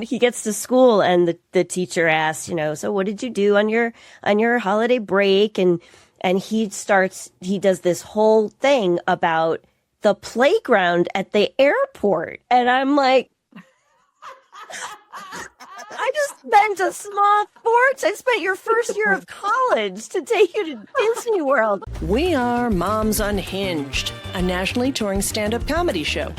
He gets to school and the teacher asks, so what did you do on your holiday break? And he does this whole thing about the playground at the airport. And I'm like, I just spent a small fortune. I spent your first year of college to take you to Disney World. We are Moms Unhinged, a nationally touring stand-up comedy show.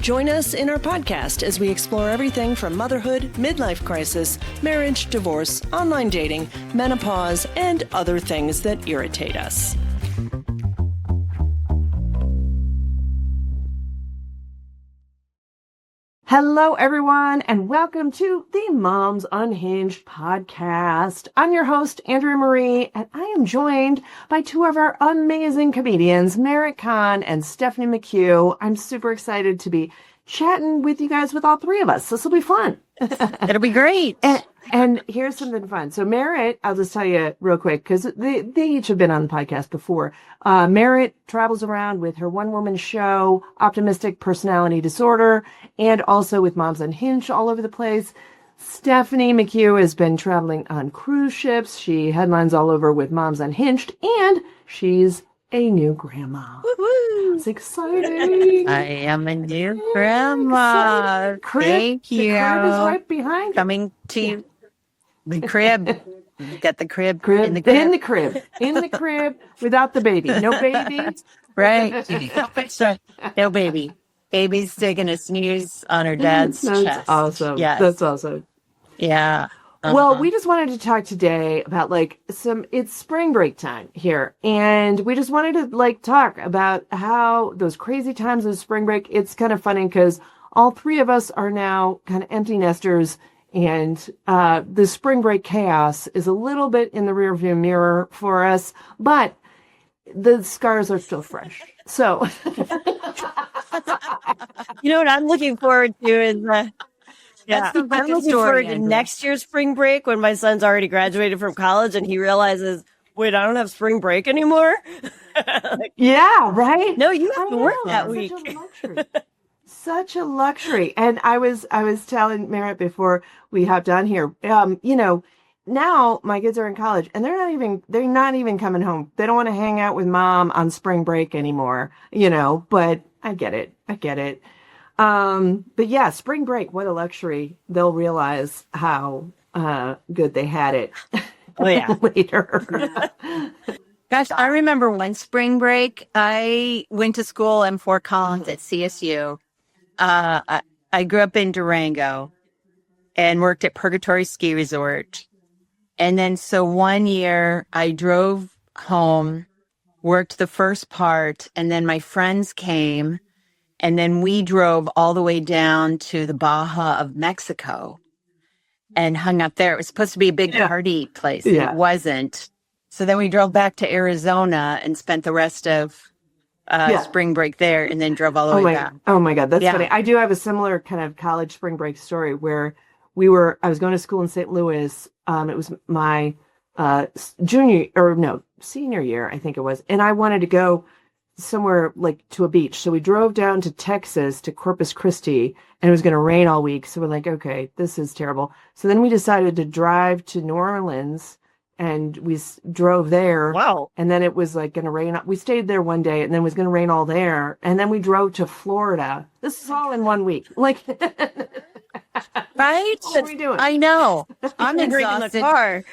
Join us in our podcast as we explore everything from motherhood, midlife crisis, marriage, divorce, online dating, menopause, and other things that irritate us. Hello, everyone, and welcome to the Moms Unhinged podcast. I'm your host, Andrea Marie, and I am joined by two of our amazing comedians, Kahn and Stephanie McHugh. I'm super excited to be chatting with you guys with all three of us. This will be fun. It'll be great. And here's something fun. So Merritt, I'll just tell you real quick, because they each have been on the podcast before. Merritt travels around with her one-woman show, Optimistic Personality Disorder, and also with Moms Unhinged all over the place. Stephanie McHugh has been traveling on cruise ships. She headlines all over with Moms Unhinged, and she's a new grandma. Woo-hoo. It's exciting. I am a new grandma. Thank you. The crib is right behind you. Coming to you. The crib. Got the crib. In the crib without the baby. No baby. Right. No baby. Baby's taking a snooze on her dad's chest. That's awesome. Yes. That's awesome. Yeah. Well, we just wanted to talk today about it's spring break time here. And we just wanted to talk about how those crazy times of spring break, it's kind of funny because all three of us are now kind of empty nesters. And the spring break chaos is a little bit in the rearview mirror for us, but the scars are still fresh. So, what I'm looking forward to is, I'm looking forward to next year's spring break when my son's already graduated from college and he realizes, wait, I don't have spring break anymore. Yeah, right. No, you have to work that week. Such a luxury. And I was telling Merritt before we hopped on here, now my kids are in college and they're not even coming home. They don't want to hang out with mom on spring break anymore, but I get it. But yeah, spring break, what a luxury. They'll realize how good they had it. Oh yeah. Later. Gosh, I remember one spring break. I went to school in Fort Collins at CSU. I grew up in Durango and worked at Purgatory Ski Resort. And then so one year I drove home, worked the first part, and then my friends came, and then we drove all the way down to the Baja of Mexico and hung out there. It was supposed to be a big party place. Yeah. It wasn't. So then we drove back to Arizona and spent the rest of spring break there and then drove all the way back. Oh my God, that's funny. I do have a similar kind of college spring break story where I was going to school in St. Louis. It was my senior year, I think it was. And I wanted to go somewhere to a beach. So we drove down to Texas to Corpus Christi and it was going to rain all week. So we're like, okay, this is terrible. So then we decided to drive to New Orleans. And we drove there. Wow. And then it was going to rain. We stayed there one day and then it was going to rain all there. And then we drove to Florida. This is all in 1 week. Right? What are we doing? I know. I'm in the car.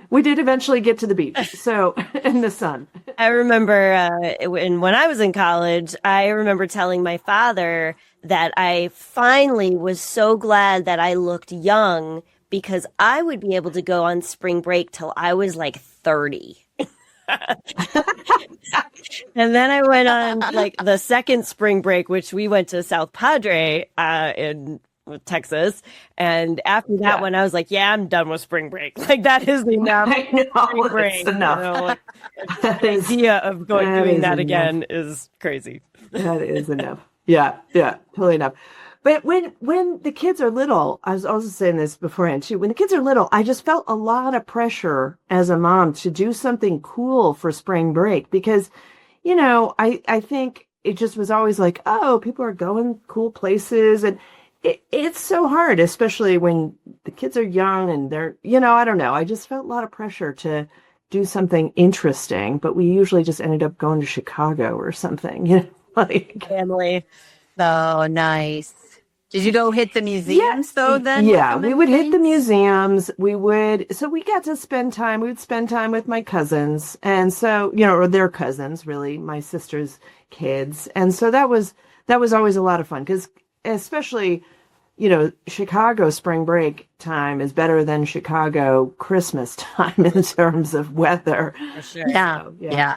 We did eventually get to the beach. So in the sun. I remember when I was in college, I remember telling my father that I finally was so glad that I looked young because I would be able to go on spring break till I was 30. And then I went on the second spring break, which we went to South Padre in Texas. And after that one, I was like, yeah, I'm done with spring break. That is enough. I know, spring break. it's enough. The idea of doing that again is crazy. That is enough. Yeah, totally enough. But when the kids are little, I was also saying this beforehand too, when the kids are little, I just felt a lot of pressure as a mom to do something cool for spring break because, I think it just was always people are going cool places. And it's so hard, especially when the kids are young and they're, I don't know. I just felt a lot of pressure to do something interesting, but we usually just ended up going to Chicago or something, like. Family. Oh, nice. Did you go hit the museums though then? Yeah, we would hit the museums. So we got to spend time. We would spend time with my cousins. And so, or their cousins, really, my sister's kids. And so that was always a lot of fun because especially, Chicago spring break time is better than Chicago Christmas time in terms of weather. For sure. Yeah. So, Yeah.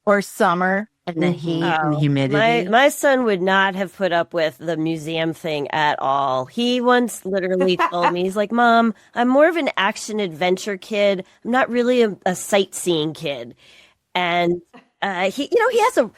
Or summer and the heat and the humidity. My son would not have put up with the museum thing at all. He once literally told me, he's like, Mom, I'm more of an action adventure kid. I'm not really a sightseeing kid. And you got to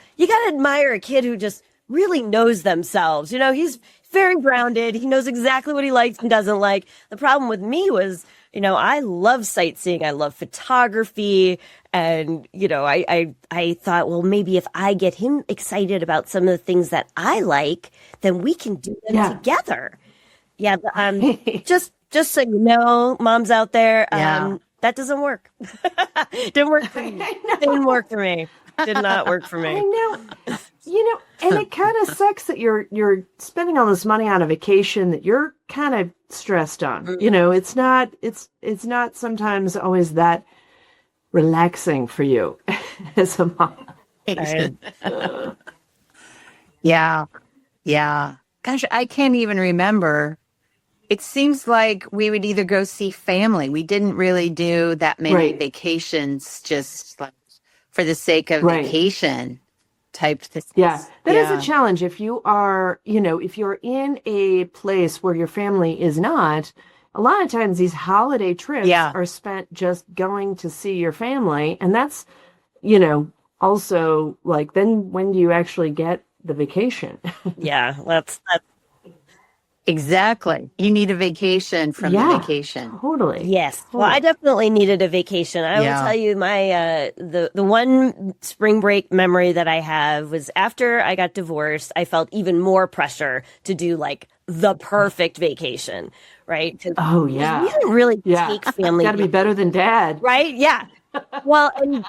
admire a kid who just really knows themselves. He's very grounded. He knows exactly what he likes and doesn't like. The problem with me was, I love sightseeing. I love photography. And, I thought, well, maybe if I get him excited about some of the things that I like, then we can do them together. Yeah. Just so you know, moms out there, that doesn't work. Didn't work for me. Didn't work for me. Did not work for me. I know. And it kind of sucks that you're spending all this money on a vacation that you're kind of stressed on. It's not sometimes always that relaxing for you as a mom. Yeah. Yeah. Gosh, I can't even remember. It seems like we would either go see family. We didn't really do that many vacations just like for the sake of vacation type thing. Yeah, that is a challenge. If you are, if you're in a place where your family is not, a lot of times these holiday trips are spent just going to see your family. And that's, also like, then when do you actually get the vacation? Yeah, that's exactly. You need a vacation from the vacation. Totally. Yes. Well, I definitely needed a vacation. I will tell you my the one spring break memory that I have was after I got divorced, I felt even more pressure to do like the perfect vacation, right? Oh yeah. We didn't really take family. Got to be better than dad. Right? Yeah. Well, and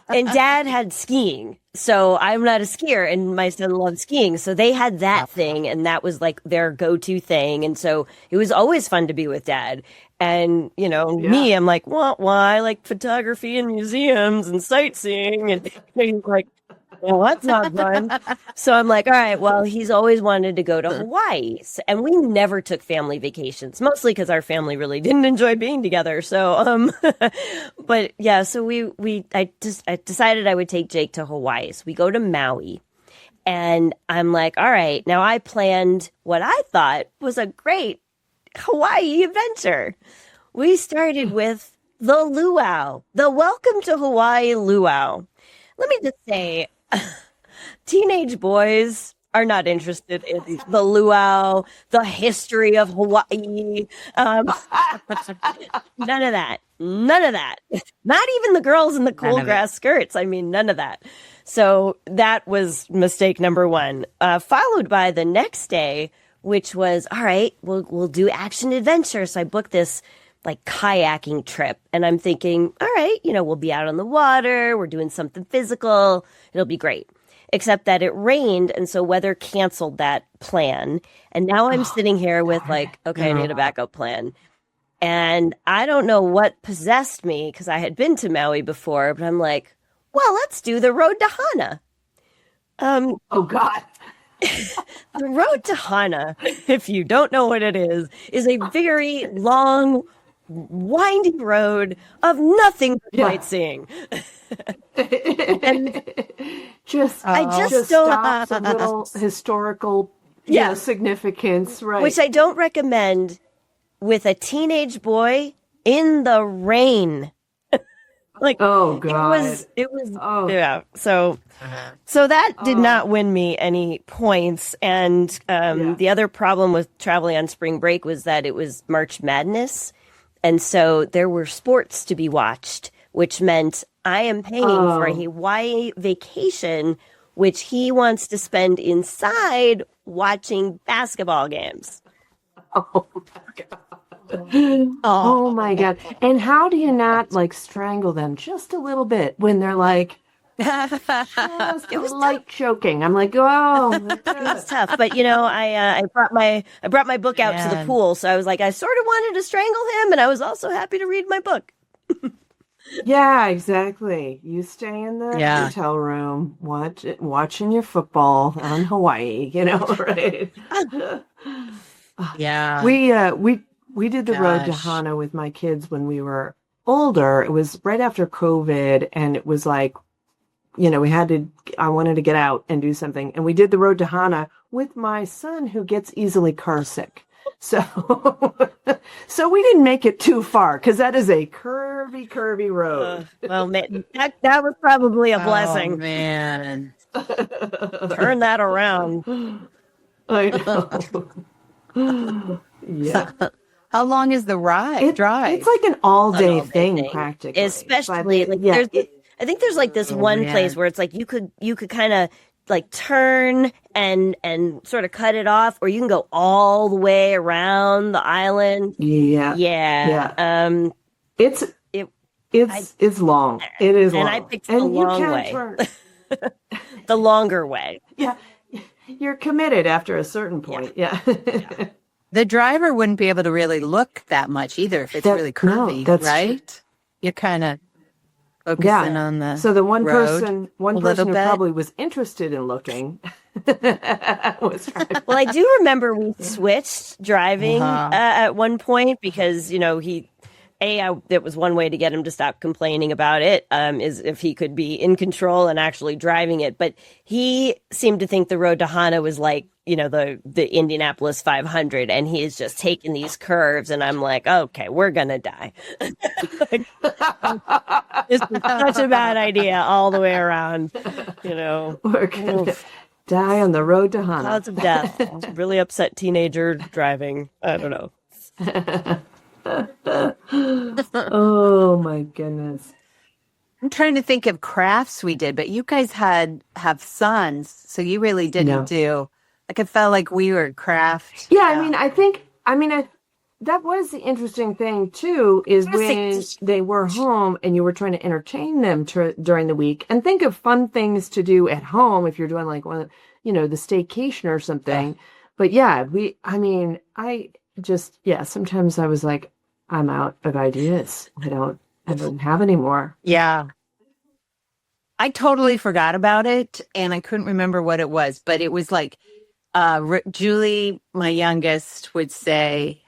and dad had skiing. So I'm not a skier and my son loved skiing. So they had that thing and that was like their go-to thing. And so it was always fun to be with dad. And, me, I'm like, well, I like photography and museums and sightseeing. And he's like, well, that's not fun. So I'm like, all right, well, he's always wanted to go to Hawaii. And we never took family vacations, mostly because our family really didn't enjoy being together. So, but yeah, so I decided I would take Jake to Hawaii. So we go to Maui. And I'm like, all right, now I planned what I thought was a great Hawaii adventure. We started with the luau, the Welcome to Hawaii luau. Let me just say, teenage boys are not interested in the luau, the history of Hawaii. None of that. None of that. Not even the girls in the cool grass skirts. I mean, none of that. So that was mistake number one. Followed by the next day, which was, all right, we'll do action adventure. So I booked this like kayaking trip. And I'm thinking, all right, we'll be out on the water. We're doing something physical. It'll be great. Except that it rained. And so weather canceled that plan. And now I'm sitting here with like, okay, I need a backup plan. And I don't know what possessed me because I had been to Maui before, but I'm like, well, let's do the road to Hana. Oh God. The road to Hana, if you don't know what it is a very long, winding road of nothing but sightseeing. And I just don't have a little historical significance, right? Which I don't recommend with a teenage boy in the rain. Like, oh God, it was yeah. So that did not win me any points. And the other problem with traveling on spring break was that it was March Madness. And so there were sports to be watched, which meant I am paying for a Hawaii vacation, which he wants to spend inside watching basketball games. Oh my God. Oh my God. And how do you not like strangle them just a little bit when they're like just It was light choking? I'm like, oh, It was tough, but I brought my book out to the Man. pool, so I was like, I sort of wanted to strangle him, and I was also happy to read my book. yeah, exactly. You stay in the Yeah. hotel room, watching your football on Hawaii, right? Yeah. We did the road to Gosh. Hana with my kids when we were older. It was right after COVID, and it was like, I wanted to get out and do something. And we did the road to Hana with my son who gets easily car sick. So, so we didn't make it too far because that is a curvy road. Well, man, that was probably a Oh, blessing. man. Turn that around. I know. Yeah. How long is the drive? It's like an all-day all-day thing, thing. practically. Especially But, like I think there's like this one man. place where it's like you could kind of like turn and sort of cut it off, or you can go all the way around the island. yeah. Yeah. It's It- it's long. It is and long. I picked the and you long can't way. turn. The longer way. Yeah. You're committed after a certain point. Yeah. The driver wouldn't be able to really look that much either if it's That- really no, curvy, that's right? You're kind of focusing on the So the one road person a little who bit. probably was interested in looking was driving. Well, I do remember we switched driving Uh-huh. at one point because it was one way to get him to stop complaining about it, is if he could be in control and actually driving it. But he seemed to think the road to Hana was like, the Indianapolis 500, and he is just taking these curves, and I'm like, okay, we're gonna die. This is such a bad idea all the way around. We're gonna die on the road to Hana. Clouds of death. Really upset teenager driving. I don't know. Oh my goodness. I'm trying to think of crafts we did, but you guys have sons, so you really didn't No. do. Like, I felt like we were craft. Yeah, I mean, that was the interesting thing too, is when they were home and you were trying to entertain them during the week, and think of fun things to do at home if you're doing like the staycation or something. But yeah, sometimes I was like, I'm out of ideas. I don't have any more. Yeah. I totally forgot about it, and I couldn't remember what it was, but it was like Julie, my youngest, would say,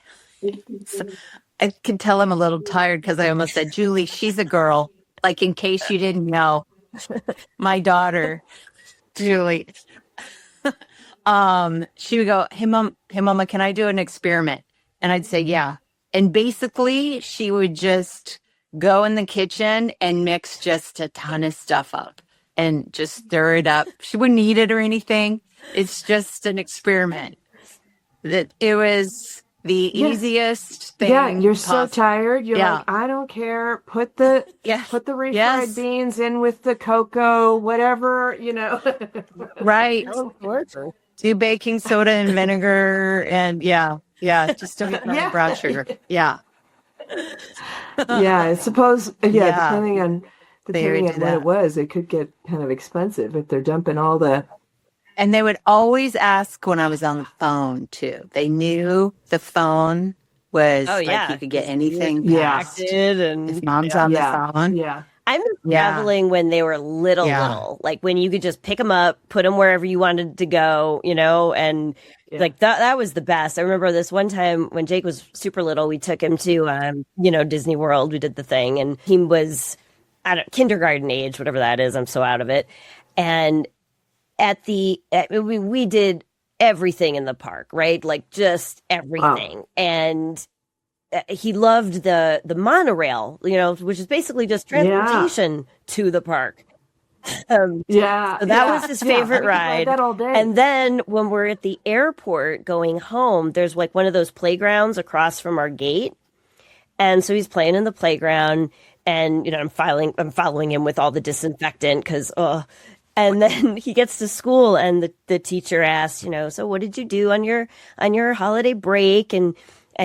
I can tell I'm a little tired because I almost said, Julie, she's a girl. Like, in case you didn't know, my daughter, Julie, she would go, hey, mama, can I do an experiment? And I'd say, yeah. And basically, she would just go in the kitchen and mix just a ton of stuff up and just stir it up. She wouldn't eat it or anything. It's just an experiment. That it was the easiest thing. Yeah, you're so possible. tired. You're Yeah. like, I don't care. Put the refried Yes. beans in with the cocoa, whatever, Right. Do baking soda and vinegar and just don't get brown sugar. Yeah. Yeah, I suppose. Yeah, Yeah. depending on They would what do that. it was, it could get kind of expensive if they're dumping all the. And they would always ask when I was on the phone too. They knew the phone was you could get anything Yeah. passed And if mom's on the phone. Yeah. I miss Yeah. traveling when they were little, like when you could just pick them up, put them wherever you wanted to go, and like that was the best. I remember this one time when Jake was super little, we took him to, Disney World. We did the thing, and he was, kindergarten age, whatever that is. I'm so out of it. And we did everything in the park, right? Like just everything. Wow. And he loved the monorail, which is basically just transportation to the park. Yeah. So that was his favorite ride. That all day. And then when we're at the airport going home, there's like one of those playgrounds across from our gate. And so he's playing in the playground, and I'm following him with all the disinfectant because And then he gets to school and the teacher asks, so what did you do on your holiday break? And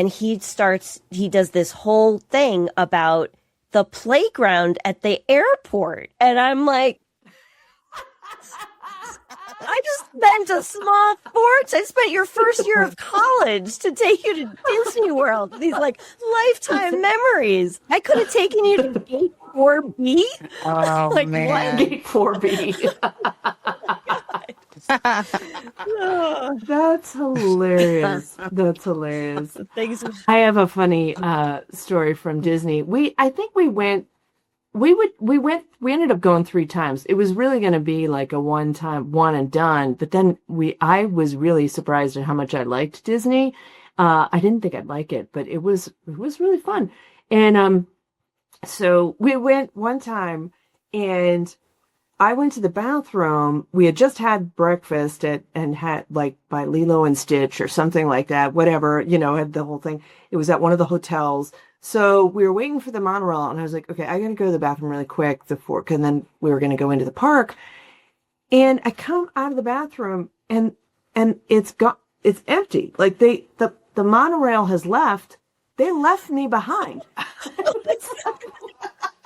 he does this whole thing about the playground at the airport. And I'm like, I just spent a small fortune. I spent your first year of college to take you to Disney World. These like lifetime memories. I could have taken you to Gate 4B. Oh, Like, man. Gate 4B. That's hilarious. That's hilarious. Things I have a funny story from Disney. We ended up going 3 times. It was really going to be like a one and done, but then I was really surprised at how much I liked Disney. I didn't think I'd like it, but it was really fun. And so we went one time, and I went to the bathroom. We had just had breakfast and had like by Lilo and Stitch or something like that, whatever, had the whole thing. It was at one of the hotels. So we were waiting for the monorail, and I was like, okay, I got to go to the bathroom really quick, and then we were going to go into the park. And I come out of the bathroom, and it's empty. Like the monorail has left. They left me behind.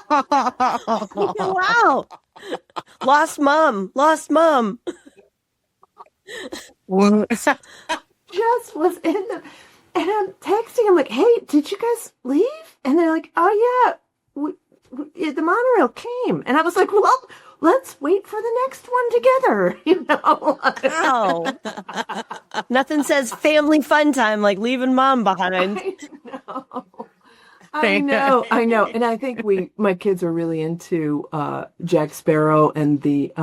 wow. Lost mom. Just was in the, and I'm texting. I'm like, hey, did you guys leave? And they're like, oh yeah, the monorail came. And I was like, well, let's wait for the next one together. Wow. Nothing says family fun time like leaving mom behind. I know. And I think my kids are really into Jack Sparrow and the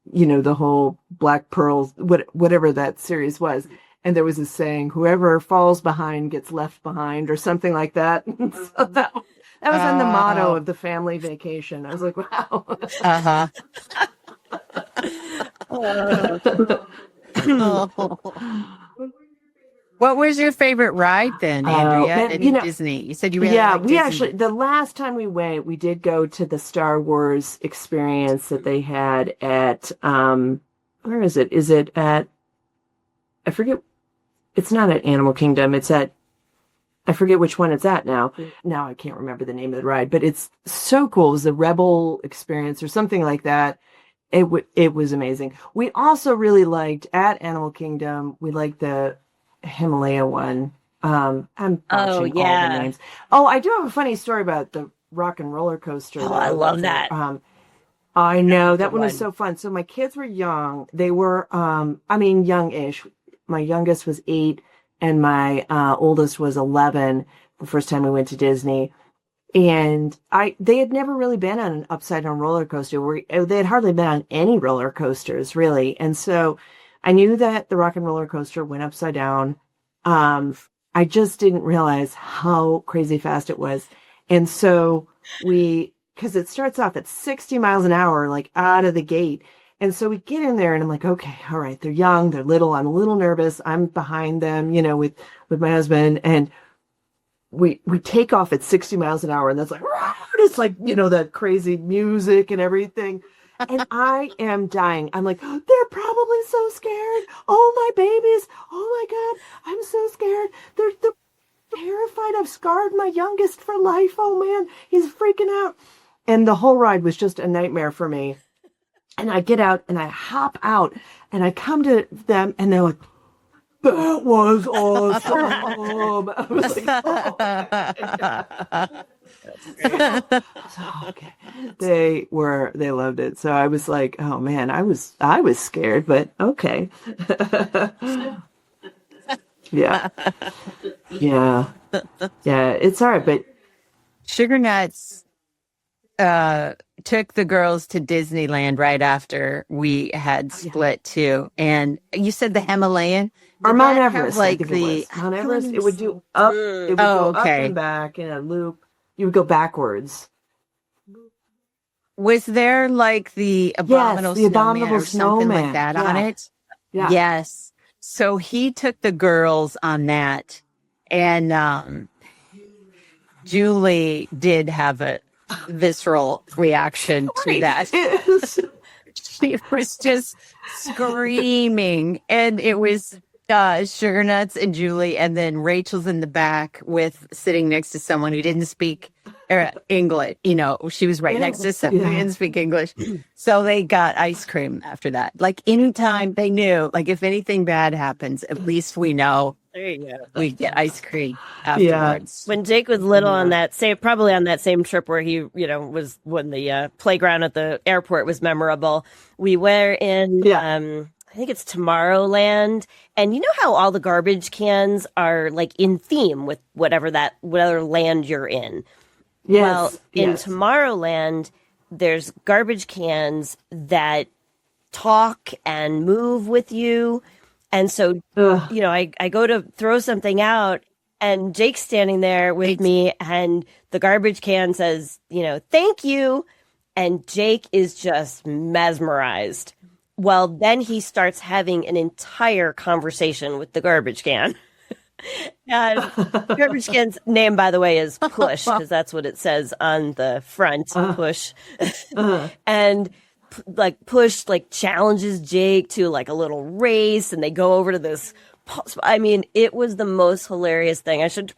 the whole Black Pearls, whatever that series was. And there was a saying, whoever falls behind gets left behind, or something like that. So that was in the motto of the family vacation. I was like, wow. Uh-huh. What was your favorite ride then, Andrea, at Disney? You said you really liked Disney. Actually, the last time we went, we did go to the Star Wars experience that they had at, where is it? Is it at, I forget, it's not at Animal Kingdom, it's at, I forget which one it's at now. Now I can't remember the name of the ride, but it's so cool. It was the Rebel experience or something like that. It was amazing. We also really liked, at Animal Kingdom, we liked the Himalaya one. I'm botching all the names. Oh, I do have a funny story about the Rock and Roller Coaster. Oh, I love that. I know that one was so fun. So my kids were young. They were, young-ish. My youngest was 8 and my oldest was 11 the first time we went to Disney. And they had never really been on an upside down roller coaster. They had hardly been on any roller coasters, really. And so I knew that the Rock and Roller Coaster went upside down. I just didn't realize how crazy fast it was. And so because it starts off at 60 miles an hour, like out of the gate. And so we get in there and I'm like, okay, all right, they're young, they're little, I'm a little nervous. I'm behind them, with my husband, and we take off at 60 miles an hour, and that's like, it's like, that crazy music and everything. And I am dying. I'm like, they're probably so scared. Oh, my babies. Oh my God. I'm so scared. They're terrified. I've scarred my youngest for life. Oh man, he's freaking out. And the whole ride was just a nightmare for me. And I get out and I hop out and I come to them and they're like, that was awesome. I was like, oh, okay. They loved it. So I was like, oh man, I was scared, but okay. Yeah. It's all right, but Sugar Nuts took the girls to Disneyland right after we had split too. And you said the Himalayan or Mount Everest, like I think it was. Mount Everest, it would do up, it would go up and back in a loop. You would go backwards. Was there like the abominable snowman or something like that on it? Yeah. Yes. So he took the girls on that, and Julie did have a visceral reaction to that. she was just screaming. And it was Sugar Nuts and Julie. And then Rachel's in the back sitting next to someone who didn't speak English. You know, she was right next to someone who didn't speak English. So they got ice cream after that. Like anytime they knew, like if anything bad happens, at least we know There you go. we get ice cream afterwards. When Jake was little on probably on that same trip where he, was when the playground at the airport was memorable. We were in, I think it's Tomorrowland. And you know how all the garbage cans are like in theme with whatever land you're in? Yes. Well, in Tomorrowland, there's garbage cans that talk and move with you. And so, I go to throw something out and Jake's standing there with me and the garbage can says, thank you. And Jake is just mesmerized. Well, then he starts having an entire conversation with the garbage can. And garbage can's name, by the way, is Push, because that's what it says on the front, Push. And Push challenges Jake to like a little race, and they go over to this. I mean, it was the most hilarious thing. I should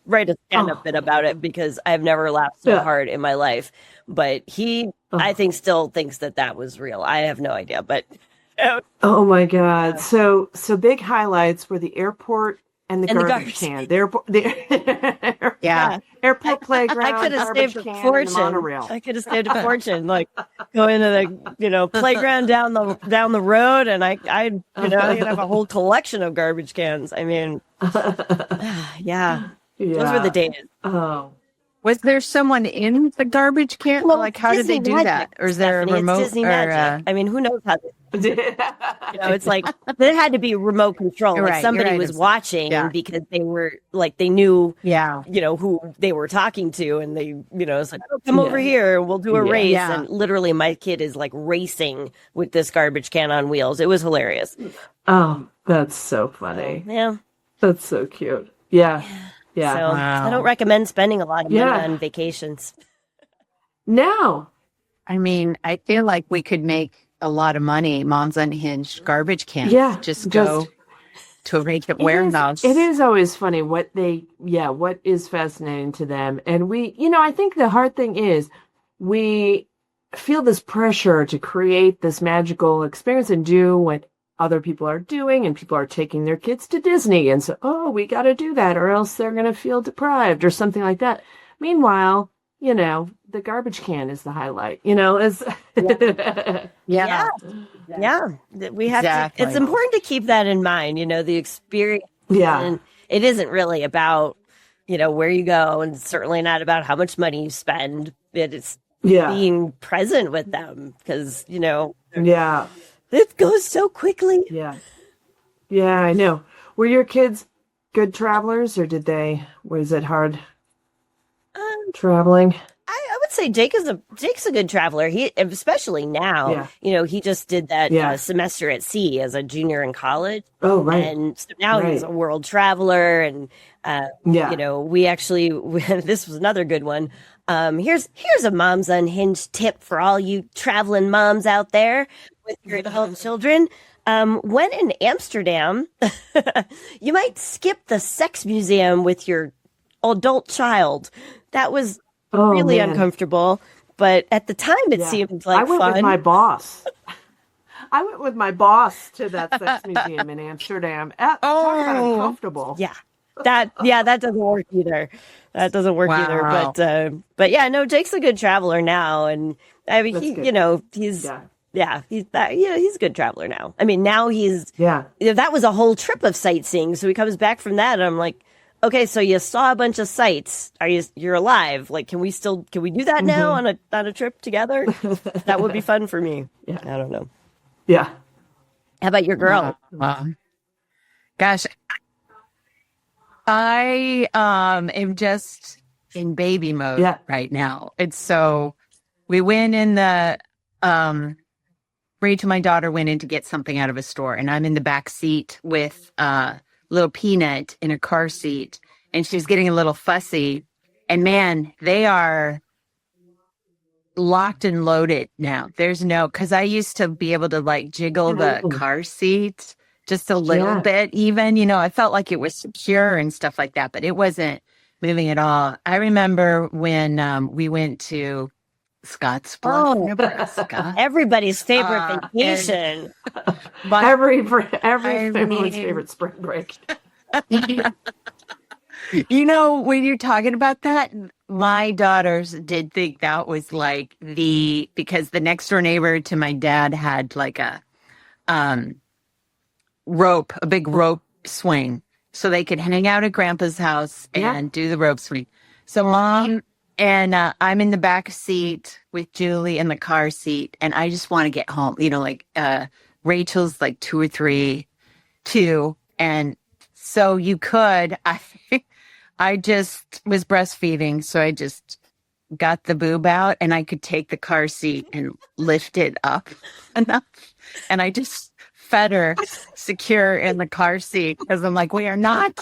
write a stand-up bit about it because I've never laughed so hard in my life. But he, I think, still thinks that was real. I have no idea, but. Oh my God! So big highlights were the airport and the garbage can. The airport, airport playground. I could have saved a fortune. I could have saved a fortune, like going to the playground down the road, and I could have a whole collection of garbage cans. I mean, yeah, those were the days. Oh. Was there someone in the garbage can? Well, like, how Disney did they do magic, that? Or is there a Stephanie, remote? It's Disney magic. I mean, who knows how? It's like there had to be remote control. Like somebody was watching because they were like they knew, who they were talking to, and they, it's like, oh, come over here, we'll do a race. Yeah. And literally, my kid is like racing with this garbage can on wheels. It was hilarious. Oh, that's so funny. Yeah, that's so cute. Yeah. Yeah. So I don't recommend spending a lot of money on vacations. No. I mean, I feel like we could make a lot of money. Moms Unhinged garbage cans. Yeah. Just go to a vacant warehouse. It is always funny what is fascinating to them. And I think the hard thing is we feel this pressure to create this magical experience and do what other people are doing, and people are taking their kids to Disney. And so, we got to do that or else they're going to feel deprived or something like that. Meanwhile, the garbage can is the highlight, is yeah. We have to, it's important to keep that in mind, the experience. Yeah. And it isn't really about, where you go, and certainly not about how much money you spend. It's being present with them because, it goes so quickly. Yeah. Yeah, I know. Were your kids good travelers, or was it hard traveling? I would say Jake's a good traveler. He, especially now, he just did that semester at sea as a junior in college. Oh, right. And so now he's a world traveler. And, we actually, this was another good one. Here's a Moms Unhinged tip for all you traveling moms out there with your adult children. When in Amsterdam, you might skip the sex museum with your adult child. That was really uncomfortable, but at the time it seemed like I went fun. With my boss. I went with my boss to that sex museum in Amsterdam. Talk about uncomfortable. Yeah. That doesn't work either. That doesn't work either. But yeah, no, Jake's a good traveler now, and I mean, he's a good traveler now. I mean, now that was a whole trip of sightseeing. So he comes back from that, and I'm like, okay, so you saw a bunch of sights. You're alive? Like, can we do that now on a trip together? That would be fun for me. Yeah, I don't know. Yeah. How about your girl? Gosh. I am just in baby mode right now. It's so we went in the Rachel, my daughter, went in to get something out of a store, and I'm in the back seat with little Peanut in a car seat, and she's getting a little fussy. And man, they are locked and loaded now. There's no, because I used to be able to like jiggle the car seat just a little bit, even, I felt like it was secure and stuff like that, but it wasn't moving at all. I remember when we went to Scottsbluff, Nebraska. Everybody's favorite vacation. Every family's favorite spring break. When you're talking about that, my daughters did think that was like because the next door neighbor to my dad had like a big rope swing, so they could hang out at Grandpa's house and do the rope swing. So Mom and I'm in the back seat with Julie in the car seat, and I just want to get home. Rachel's like 2 or 3, and so I just was breastfeeding, so I just got the boob out, and I could take the car seat and lift it up enough, and I just fed her secure in the car seat because I'm like, we are not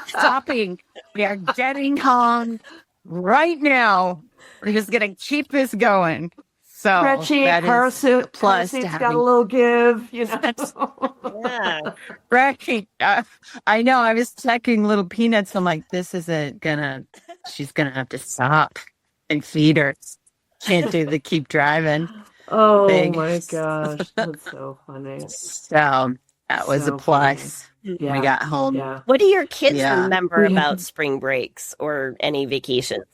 stopping. We are getting home right now. We're just gonna keep this going. So spreadsheet, car seat, plus seat's got a little give, Yeah. Right. I know. I was checking little peanuts. I'm like, this isn't she's gonna have to stop and feed her. Can't do the keep driving. Oh thing. My gosh, that's so funny. So that was a plus. Yeah. We got home. Yeah. What do your kids remember about spring breaks or any vacations?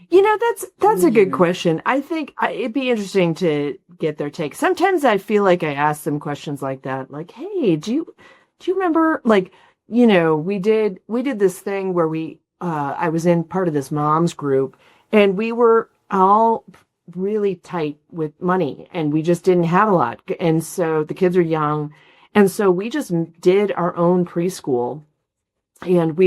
That's a good question. I think it'd be interesting to get their take. Sometimes I feel like I ask them questions like that, like, "Hey, do you remember? Like, we did this thing where I was in part of this moms group, and we were all really tight with money, and we just didn't have a lot, and so the kids are young." And so we just did our own preschool, and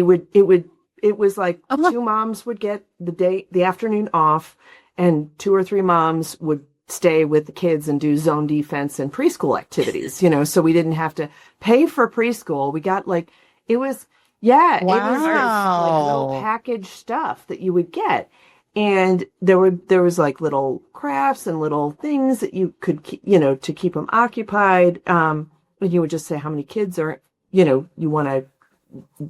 it was like 2 moms would get the afternoon off, and 2 or 3 moms would stay with the kids and do zone defense and preschool activities, so we didn't have to pay for preschool. We got it was this, little package stuff that you would get. And there was like little crafts and little things that you could, to keep them occupied. And you would just say how many kids are, you want to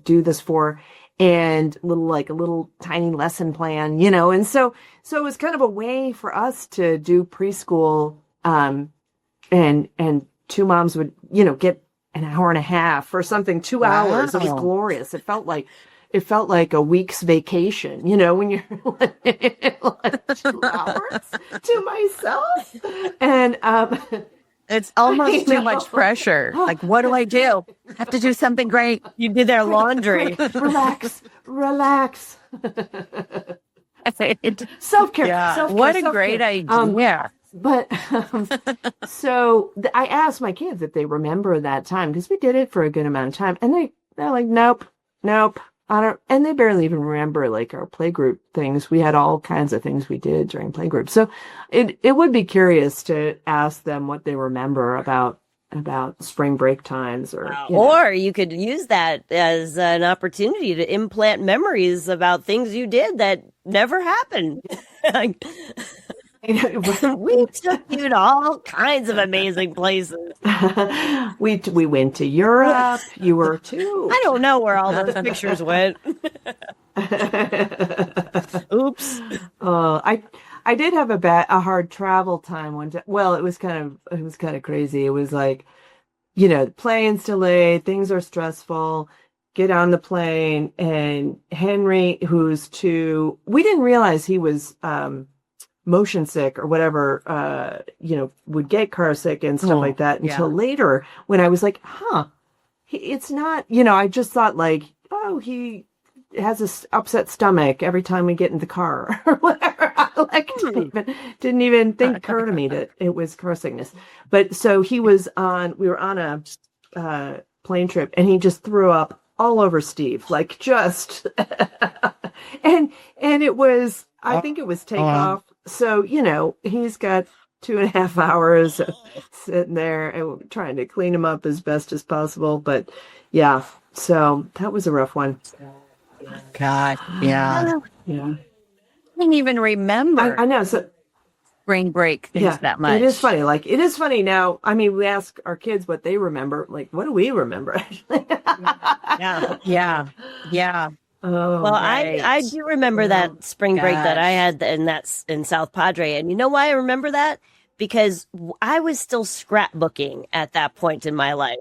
do this for, and a little tiny lesson plan, and so it was kind of a way for us to do preschool, and 2 moms would, get an hour and a half or something, 2 hours. It was glorious. It felt like a week's vacation, when you're like 2 hours to myself. And, it's almost too much pressure. Like, what do I do? I have to do something great. You did their laundry. Relax. Self-care. Yeah. What a great idea. But so I asked my kids if they remember that time, because we did it for a good amount of time, and they're like, nope. I don't, and they barely even remember like our playgroup things. We had all kinds of things we did during playgroup. So it would be curious to ask them what they remember about spring break times, or you could use that as an opportunity to implant memories about things you did that never happened. We took you to all kinds of amazing places. We went to Europe. You were too. I don't know where all those pictures went. Oops. I did have a hard travel time one time. Well, it was kind of crazy. It was like, the plane's delayed, things are stressful. Get on the plane, and Henry, who's 2, we didn't realize he was motion sick or whatever, would get car sick and stuff like that until later, when I was like, it's not, I just thought like, oh, he has a upset stomach every time we get in the car or whatever. Didn't even occur to me that it was car sickness. But so we were on a plane trip, and he just threw up all over Steve, like just, and it was, I think it was takeoff. So, he's got 2.5 hours sitting there and trying to clean him up as best as possible. But yeah, so that was a rough one. God, yeah. Yeah. I didn't even remember. I know. So spring break things that much. It is funny. Like, it is funny now. I mean, we ask our kids what they remember. Like, what do we remember? Yeah. Yeah. Yeah. Oh, Well, right. I do remember that spring break that I had in South Padre. And you know why I remember that? Because I was still scrapbooking at that point in my life.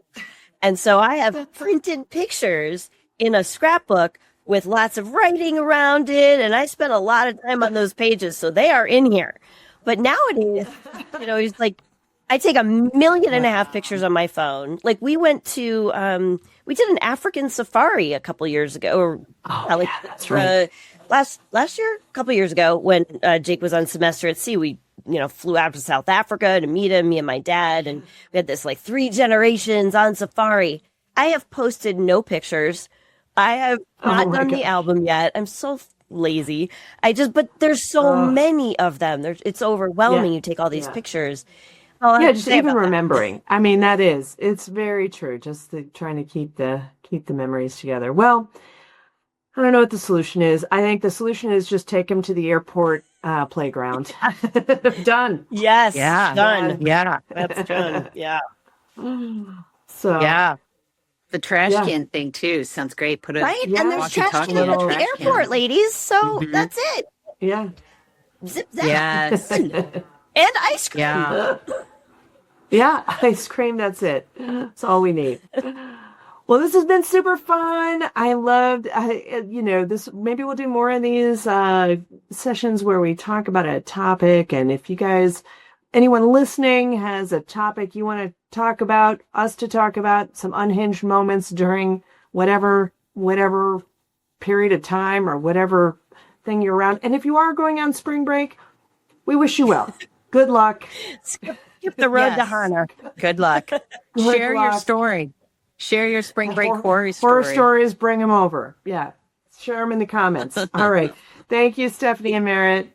And so I have printed pictures in a scrapbook with lots of writing around it. And I spent a lot of time on those pages. So they are in here. But nowadays, it's like I take 1.5 million pictures on my phone. Like we went to, we did an African safari a couple years ago, or probably, that's right. last year, a couple years ago, when Jake was on semester at sea. We flew out to South Africa to meet him, me and my dad, and we had this like 3 generations on safari. I have posted no pictures. I have not done the album yet. I'm so lazy. But there's so many of them. It's overwhelming. You take all these pictures. Just even remembering. I mean, it's very true. Just trying to keep the memories together. Well, I don't know what the solution is. I think the solution is just take them to the airport playground. Done. Yes. Yeah. Done. Yeah. That's done. Yeah. So Yeah. The trash can thing too sounds great. Put it Right? And there's trash walkie-talkie cans in at a the trash airport, can. ladies. So that's it. Yeah. Zip zap. Yes. And ice cream. Yeah. Yeah, ice cream, that's it. That's all we need. Well, this has been super fun. I loved, this. Maybe we'll do more of these sessions where we talk about a topic. And if you guys, anyone listening has a topic you want to talk about, some unhinged moments during whatever period of time or whatever thing you're around. And if you are going on spring break, we wish you well. Good luck. Skip the road to Hana. Good luck. Share your story. Share your spring break horror story. Horror stories, bring them over. Yeah. Share them in the comments. All right. Thank you, Stephanie and Merritt.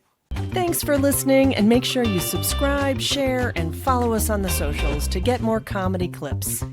Thanks for listening, and make sure you subscribe, share, and follow us on the socials to get more comedy clips.